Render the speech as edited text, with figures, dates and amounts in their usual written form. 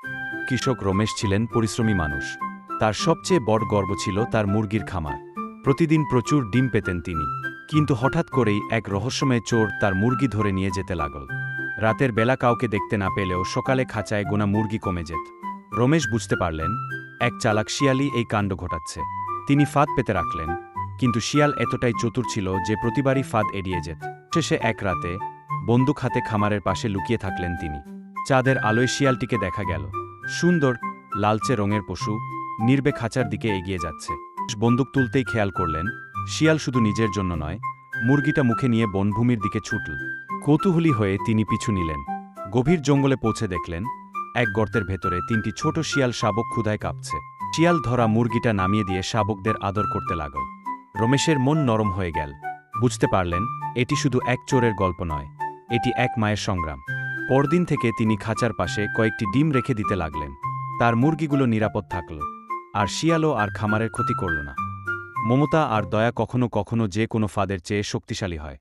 কৃষক রমেশ ছিলেন পরিশ্রমী মানুষ। তার সবচেয়ে বড় গর্ব ছিল তার মুরগির খামার। প্রতিদিন প্রচুর ডিম পেতেন তিনি। কিন্তু হঠাৎ করেই এক রহস্যময় চোর তার মুরগি ধরে নিয়ে যেতে লাগল। রাতের বেলা কাউকে দেখতে না পেলেও সকালে খাঁচায় গোনা মুরগি কমে যেত। রমেশ বুঝতে পারলেন এক চালাক শিয়ালই এই কাণ্ড ঘটাচ্ছে। তিনি ফাঁদ পেতে রাখলেন, কিন্তু শিয়াল এতটাই চতুর ছিল যে প্রতিবারই ফাঁদ এড়িয়ে যেত। শেষে এক রাতে বন্দুক হাতে খামারের পাশে লুকিয়ে থাকলেন তিনি। চাঁদের আলোয় শিয়ালটিকে দেখা গেল। সুন্দর লালচে রঙের পশু নির্বে খাঁচার দিকে এগিয়ে যাচ্ছে। বন্দুক তুলতেই খেয়াল করলেন শিয়াল শুধু নিজের জন্য নয়, মুরগিটা মুখে নিয়ে বনভূমির দিকে ছুটল। কৌতূহলী হয়ে তিনি পিছু নিলেন। গভীর জঙ্গলে পৌঁছে দেখলেন এক গর্তের ভেতরে 3টি ছোট শিয়াল শাবক ক্ষুধায় কাঁপছে। শিয়াল ধরা মুরগিটা নামিয়ে দিয়ে শাবকদের আদর করতে লাগল। রমেশের মন নরম হয়ে গেল। বুঝতে পারলেন এটি শুধু এক চোরের গল্প নয়, এটি এক মায়ের সংগ্রাম। পরদিন থেকে তিনি খাঁচার পাশে কয়েকটি ডিম রেখে দিতে লাগলেন। তার মুরগিগুলো নিরাপদ থাকল, আর শিয়ালও আর খামারের ক্ষতি করল না। মমতা আর দয়া কখনো কখনো যে কোনো ফাঁদের চেয়ে শক্তিশালী হয়।